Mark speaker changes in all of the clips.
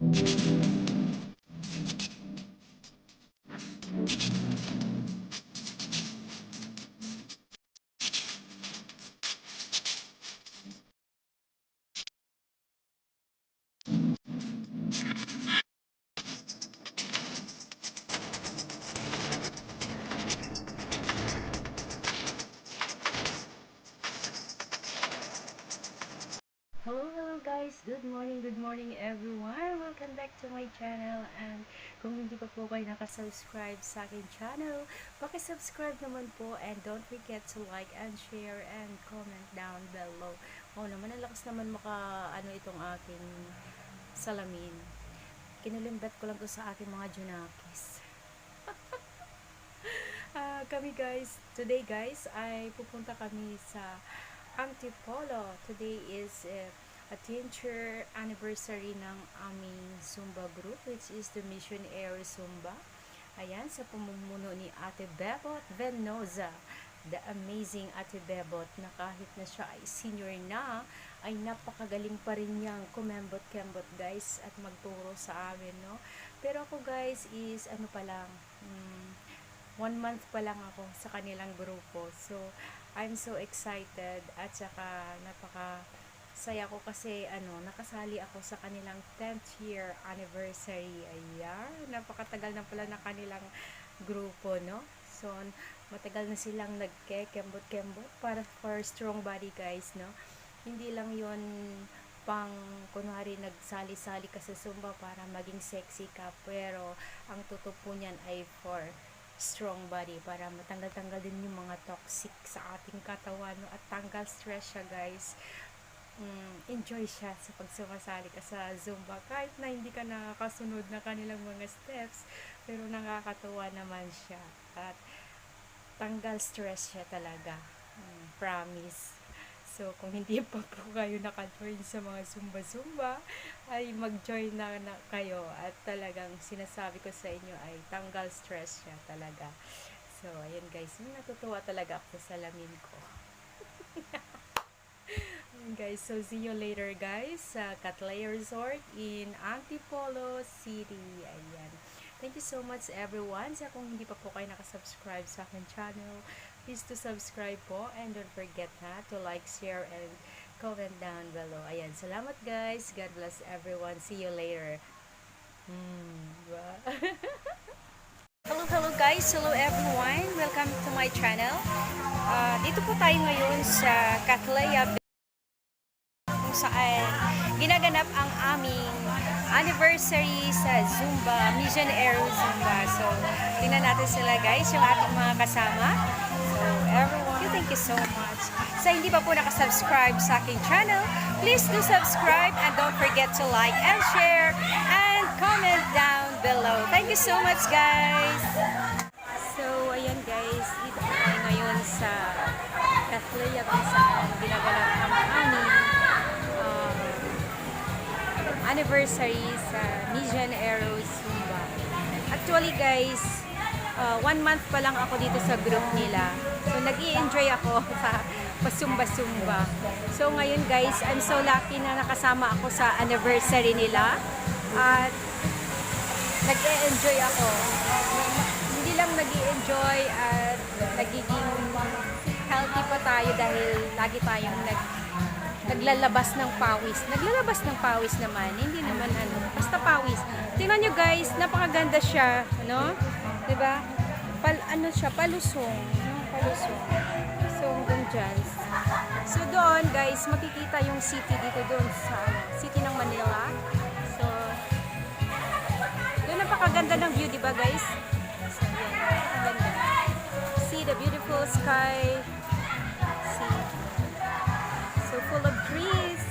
Speaker 1: Hello guys! Good morning everyone! Welcome back to my channel, and kung hindi pa po kayo nakasubscribe sa aking channel, pakisubscribe naman po, and don't forget to like and share and comment down below. Naman, ang lakas naman itong aking salamin. Kinulimbat ko lang to sa aking mga junakis. Today guys, ay pupunta kami sa Antipolo. Today is a 10th anniversary ng aming Zumba group, which is the Mission Air Zumba. Ayan, sa pamumuno ni Ate Bebot Venoza, the amazing Ate Bebot, na kahit na siya ay senior na, ay napakagaling pa rin niyang kumembot-kembot guys, at magturo sa amin, no? Pero ako guys is 1 month pa lang ako sa kanilang grupo. So, I'm so excited at saka saya ko kasi nakasali ako sa kanilang 10th year anniversary. Ayan, napakatagal na pala na kanilang grupo, no? So, matagal na silang nagkekembot-kembot para for strong body guys, no? Hindi lang yon pang kunwari nagsali-sali ka sa Zumba para maging sexy ka, pero ang totoo po niyan ay for strong body, para matanggal-tanggal din yung mga toxic sa ating katawan, no? At tanggal stress siya guys. Enjoy siya sa pagsumasali ka sa Zumba, kahit na hindi ka nakakasunod na kanilang mga steps, pero nakakatuwa naman siya at tanggal stress siya talaga. Promise. So, kung hindi pa po kayo naka-join sa mga Zumba-Zumba, ay mag-join na kayo, at talagang sinasabi ko sa inyo ay tanggal stress siya talaga. So, ayan guys, natutuwa talaga ako sa salamin ko. Ayan guys, so see you later guys sa Catlaya Resort in Antipolo City. Ayan. Thank you so much everyone. Sa kung hindi pa po kayo nakasubscribe sa aking channel, please to subscribe po, and don't forget to like, share, and comment down below. Ayan, salamat guys. God bless everyone. See you later. Hello guys. Hello everyone. Welcome to my channel. Dito po tayo ngayon sa Catlaya, kung saan ginaganap ang aming anniversary sa Zumba, Mission Air Zumba. So, tingnan natin sila guys, yung ating mga kasama. So, everyone, thank you so much. Sa hindi pa po nakasubscribe sa aking channel, please do subscribe, and don't forget to like and share and comment down below. Thank you so much guys! So, ayan guys, dito po tayo ngayon sa Catlaya, kung saan ginaganap ang aming anniversary sa Mission Air Zumba. Actually guys, 1 month pa lang ako dito sa group nila. So nag-i-enjoy ako sa pasumba-sumba. So ngayon guys, I'm so lucky na nakasama ako sa anniversary nila. At nag-i-enjoy ako. Hindi lang nag-i-enjoy, at nagiging healthy pa tayo dahil lagi tayong naglalabas ng pawis. Naglalabas ng pawis naman. Hindi naman basta pawis. Tingnan nyo guys, napakaganda siya. Diba? Siya, palusong. Palusong. So, hanggang dyan. So, doon guys, makikita yung city dito doon sa city ng Manila. So, doon napakaganda ng view, diba guys? So, yan. Ganda. See the beautiful sky. So, full of trees.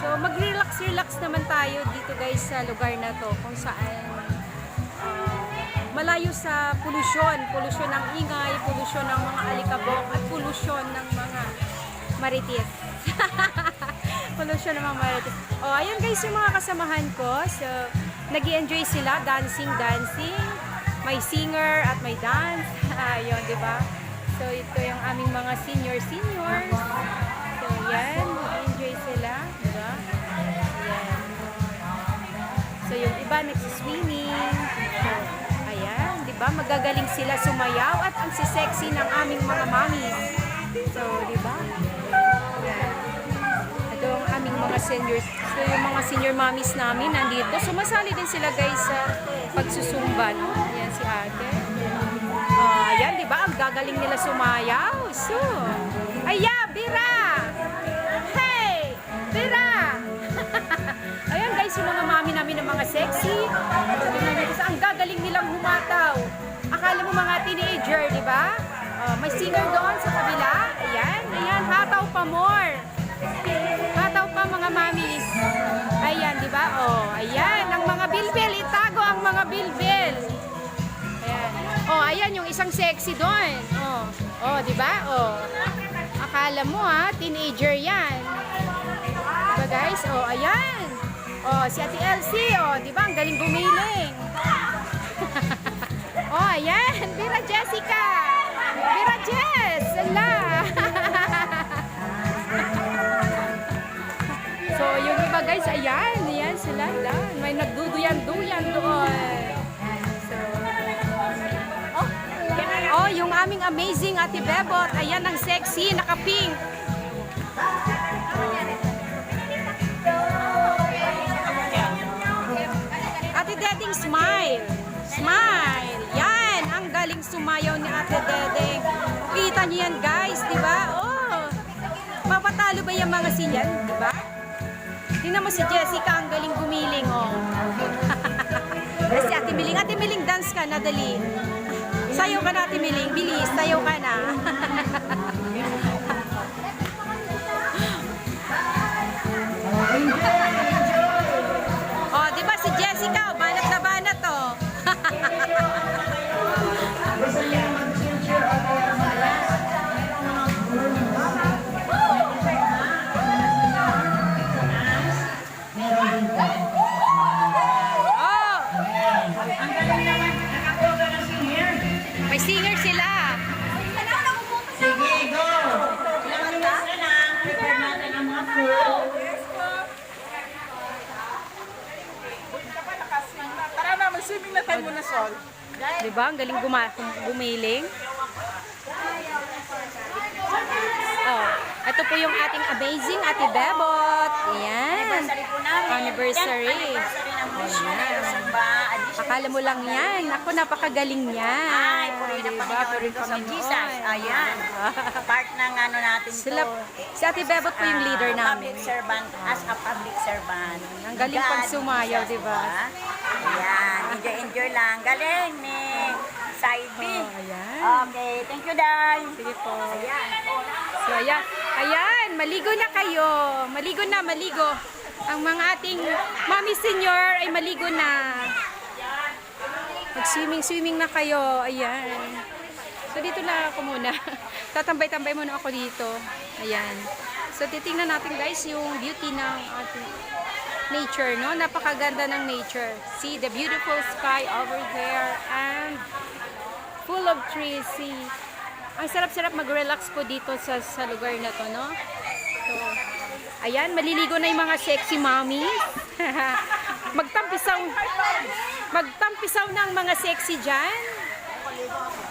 Speaker 1: So, mag-relax naman tayo dito guys sa lugar na to, kung saan malayo sa polusyon ng ingay, polusyon ng mga alikabok, at polusyon ng mga marites. Polusyon ng mga marites. Ayan guys yung mga kasamahan ko. So, nag-i-enjoy sila, dancing. May singer at may dance. Ayun, diba? So, ito yung aming mga seniors. So, yan. Nag-enjoy sila. Diba? Yan. So, magagaling sila sumayaw at ang sexy ng aming mga mommies. So, di ba? Yan. Ito ang aming mga seniors. So, yung mga senior mommies namin nandito. Sumasali din sila guys sa pagsusumba, no? Yan si ate. Yan, di ba? Ang gagaling nila sumayaw. So, Bira! Hey! Bira! Ayan guys, yung mga mami namin ng mga sexy. Ang gagaling nilang humataw. Akala mo mga teenager, di ba? May singer doon sa kabila. Ayan, hataw pa more. Hataw pa mga mamis. Ayan, di ba? Ayan, ang mga bilbil. Itago ang mga bilbil. Ayan. Ayan yung isang sexy doon. Di ba? Akala mo teenager yan. Diba guys? Ayan. Si Ate Elsie, di ba? Ang galing gumiling. Ayan. Bira Jessica. Bira Jess. Ala. So, yung iba guys, ayan sila. May nagduduyan-duyan doon. Yung aming amazing Ate Bebot. Ayan, ang sexy, naka-pink. Ate Deding, smile. Smile. Yan, ang galing sumayaw ni Ate Deding. Kita niyo yan, guys, di ba? Mapatalo ba yung mga sinyan, di ba? Tingnan mo si Jessica, ang galing gumiling, Si Ate Miling, dance ka na, dali. Sayaw ka na, Ate Miling. Bilis, sayaw ka na. Di ba si Jessica, banat na banat, May singer sila.
Speaker 2: Sige, go! Prepare natin ang mga food.
Speaker 3: Tara na, mag-swimming na tayo muna, Sol.
Speaker 1: Diba? Ang galing gumiling. Ito po yung ating amazing Ate Bebot. Ayan. Anniversary. Akala mo lang yan. Ako, napakagaling yan.
Speaker 2: Ay, puri na Panginoon ito sa Jesus. Ayan. Part ng natin
Speaker 1: Sila,
Speaker 2: to.
Speaker 1: si Ate Bebot po yung leader namin.
Speaker 2: Public servant, as a public servant.
Speaker 1: Ang galing pag sumayaw,
Speaker 2: God,
Speaker 1: diba?
Speaker 2: Ayan. Enjoy lang. Galing ni Side B.
Speaker 1: Ayan.
Speaker 2: Okay. Thank you, Day.
Speaker 1: Sige po.
Speaker 2: Ayan.
Speaker 1: So, ayan. Ayan, maligo na kayo. Maligo na, maligo. Ang mga ating mami senior ay maligo na. Mag-swimming na kayo. Ayan. So, dito lang ako muna. Tatambay-tambay muna ako dito. Ayan. So, titingnan natin guys yung beauty ng ating nature, no? Napakaganda ng nature. See the beautiful sky over there and full of trees. See, ang sarap-sarap mag-relax po dito sa lugar na to, no? So, ayan, maliligo na yung mga sexy mommies. Magtampisaw na ang mga sexy dyan.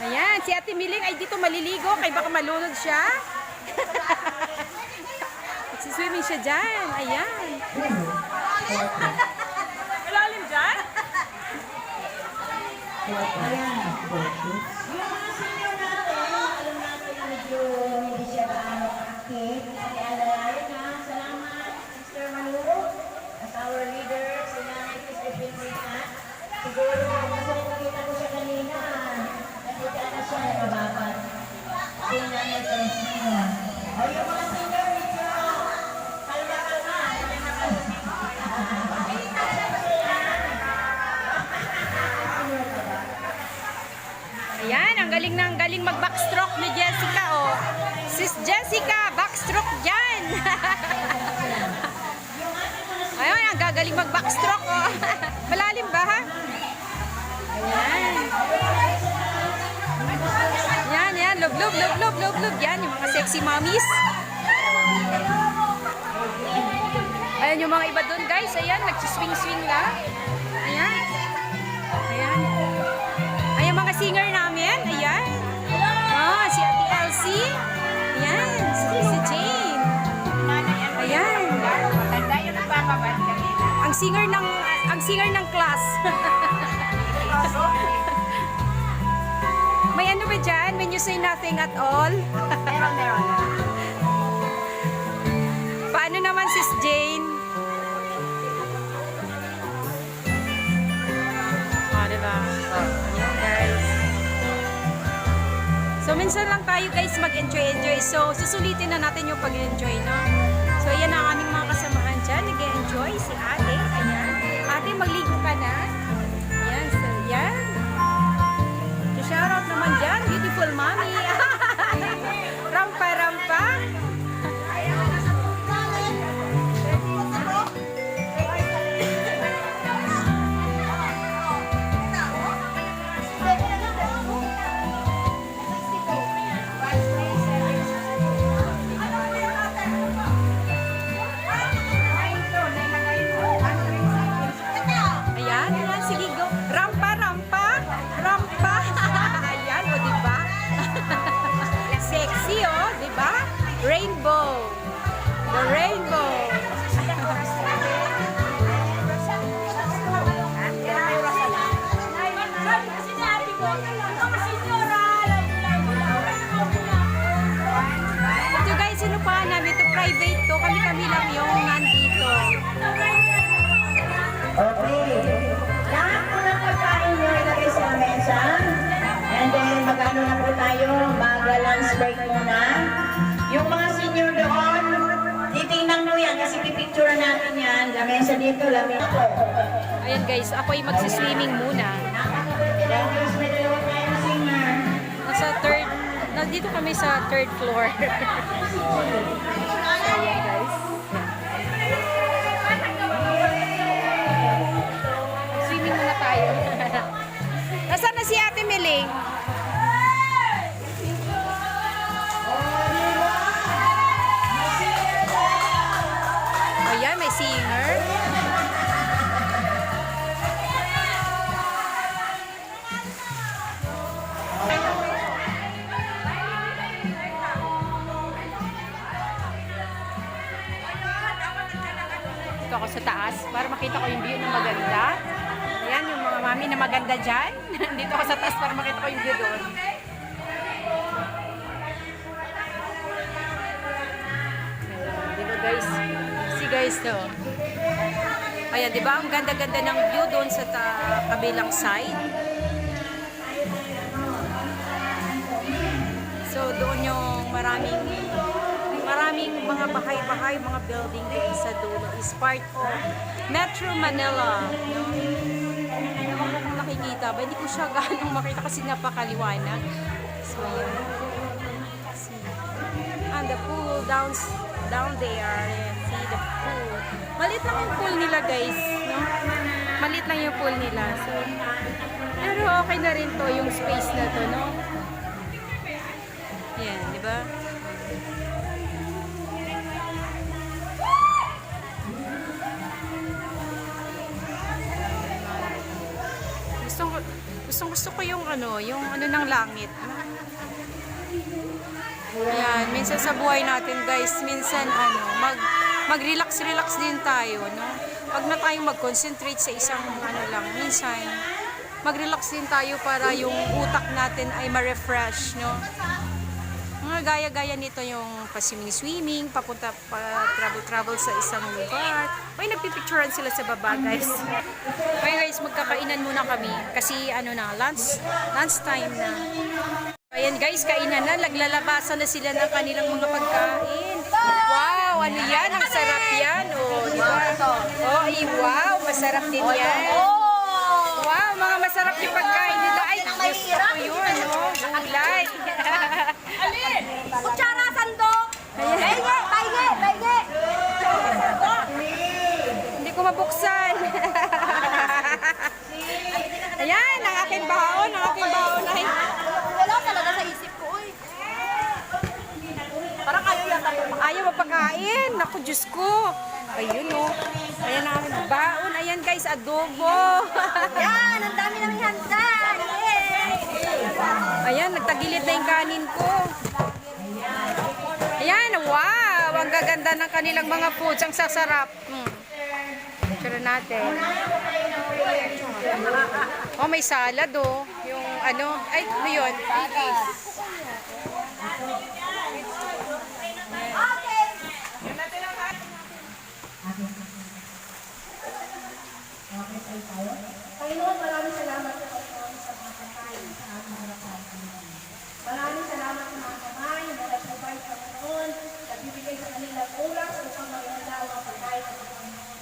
Speaker 1: Ayan, si Ate Miling ay dito maliligo, kaya baka malunod siya. Magsiswimming siya dyan. Ayan.
Speaker 3: Ilalim dyan?
Speaker 1: Ayan, ang galing mag-backstroke ni Jessica, oh. Sis Jessica, backstroke dyan. Ayun, ang gagaling mag-backstroke, oh. Malalim ba, ha? Ayan. Yan, love. Yan, yung mga sexy mommies. Ayan yung mga iba doon, guys. Ayan, nagsiswing-swing lang. Ayan. Ayan yung mga singer namin. Ayan. Oh, si Ate Elsie. Ayan. Si Jane. Ayan.
Speaker 2: Tanda yung nagpapabad kanina.
Speaker 1: Ang singer ng class. May ano ba dyan? When you say nothing at all?
Speaker 2: Meron.
Speaker 1: Paano naman sis Jane? Diba? Ayan guys. So minsan lang tayo guys mag-enjoy. So susulitin na natin yung pag-enjoy, no? So ayan ang aming mga kasamahan dyan. Nag-enjoy si ate. Ayan. Ate, magligo ka na. Ayan. So yan. So shoutout naman dyan. Beautiful mommy. Rampa-rampa. Ayan, ayan, sige go. Rampa, rampa, rampa. Ayan, o diba? Sexy, o, diba? Rainbow. The rainbow. Ito guys, sino pa namin? Ito private to. Kami-kami lang yung nandito.
Speaker 2: Okay. Lahat po ng pagkain nyo ilagay sa mesa. And then, mag-ano na po tayo, mag-lunch break muna. Yung mga senior doon, titingnan mo yan kasi pipicture natin yan. Lamesa dito, lamesa po.
Speaker 1: Ayan guys, ako ay magsiswimming muna.
Speaker 2: Tapos may dalawa tayong singer.
Speaker 1: Nandito kami sa third floor. So, ayan guys. Swimming muna tayo. Nasaan na si Ate Meling? Ayan, may singer. Dito ako sa taas para makita ko yung view na maganda. Ayan, yung mga mami na maganda dyan. Dito ako sa taas para makita ko yung view doon. Dito guys. See guys to. Ayan, di ba? Ang ganda-ganda ng view doon sa kabilang side. So, doon yung maraming mga bahay-bahay, mga building doon sa dulo is part of Metro Manila. No? Ewan ko kung nakikita ba? Hindi ko siya ganong makita kasi napakaliwanag. So, yun. See. And the pool down there. See the pool. Maliit lang yung pool nila guys. No? Maliit lang yung pool nila. So, pero okay na rin to yung space na to, no? Yan, di ba? Gusto ko yung ano ng langit. Ayan, minsan sa buhay natin guys, minsan mag-relax din tayo, no? Wag na tayong mag-concentrate sa isang lang, minsan mag-relax din tayo para yung utak natin ay ma-refresh, no? Mga gaya-gaya nito yung pa-swimming, papunta travel sa isang lugar. May nagpipicturean sila sa baba, guys. Okay guys, magkakainan muna kami kasi lunch time na. Ayan guys, kainan na, naglalabasan na sila ng kanilang mga pagkain. Wow, ano yan? Ang sarap yan. Oh, di ba? Oh, wow, masarap din yan. Wow, mga masarap yung pagkain nila. Ay, gusto ko yun, oh. Gulay.
Speaker 4: Kutsara, sandok! Paige!
Speaker 1: Hindi ko mabuksan. Ayan, ang aking baon ay.
Speaker 4: Wala talaga sa isip ko, uy. Parang kayo yata po.
Speaker 1: Ayaw mapakain. Naku, Diyos ko. Ayun, oh. Ayan ang aming baon. Ayan, guys, adobo.
Speaker 4: Yan, ang dami namin handa. Yay!
Speaker 1: Ayan, nagtagilid na yung kanin ko. Ayan, wow! Ang gaganda ng kanilang mga foods. Ang sasarap. Picture natin. Oh, may salad oh. Yung ano, ay, ano yun?
Speaker 2: Panginoon, maraming salamat po sa mga pagkain sa ating harapan. Maraming salamat sa mga kamay na nag-provide sa Panginoon, nagbibigay sa kanilang oras upang mag-alaw ang pagkain sa Panginoon.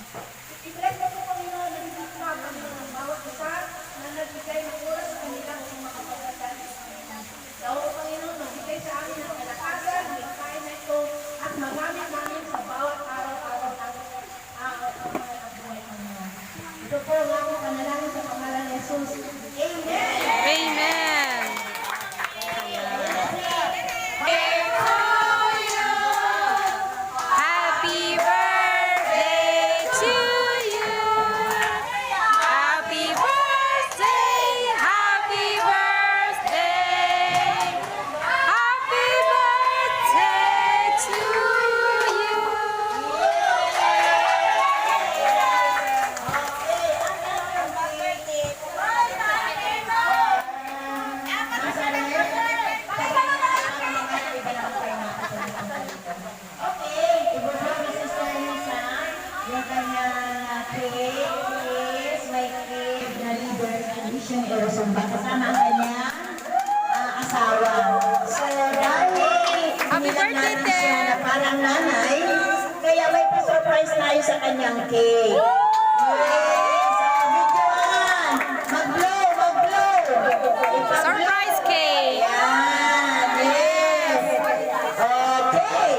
Speaker 2: I-bless na po Panginoon, nag-ibig na Panginoon ang bawat isa na nagbigay ng oras sa kanilang upang makapagdasal sa Panginoon. Daw po Panginoon, magbigay sa amin ng kalakasan, ng pagkain na ito, at magamit namin sa bawat araw-araw namin ang mga buhay Panginoon. Ito po ang aking panalangin sa pangalan ni Jesus. Amen!
Speaker 1: Amen! Happy birthday to you! Happy birthday! Happy birthday! Happy birthday to you!
Speaker 2: Okay, ibigay ni Sister Lisa yung kanyang cake is may cake na Leaders Edition Erosumba kasama ang kanyang asawa. So, dahil
Speaker 1: Happy birthday,
Speaker 2: namin siya
Speaker 1: Ted!
Speaker 2: na parang nanay, kaya may pa-surprise tayo sa kanyang cake. Yes! Videoan! Mag-blow! Mag-blow! Ipag-blow!
Speaker 1: Surprise cake!
Speaker 2: Yan, yes. Okay.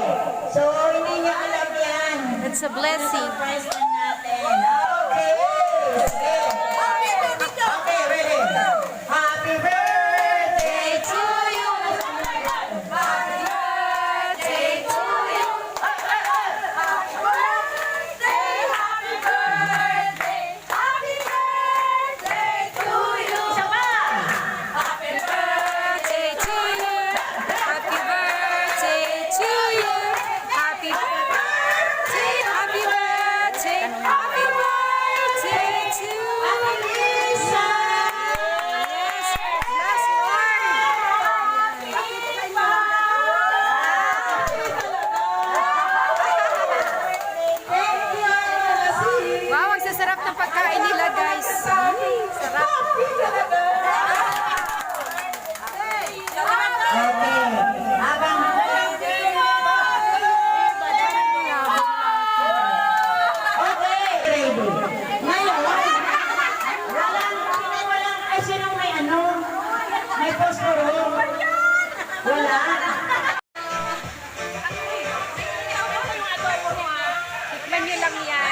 Speaker 2: So, hindi niya alam yan.
Speaker 1: It's a blessing.
Speaker 2: Surprise na natin. Okay. Okay. Okay, ready? Happy birthday to you.
Speaker 1: Happy birthday to you. Happy birthday, happy birthday, happy birthday to you.
Speaker 2: Isa pa.
Speaker 1: Happy birthday to you. Happy birthday to you. Happy birthday, happy birthday, happy birthday to you.
Speaker 2: Lisa.
Speaker 1: Yes, last
Speaker 2: Thank you.
Speaker 1: Wow, ang sasarap ng pagkain nila, guys. Sarap.
Speaker 2: Okay. Habang okay, ready. Ngayon, walang, ay sinong may ano? May posporo? Wala?
Speaker 1: Tikman nyo lang yan.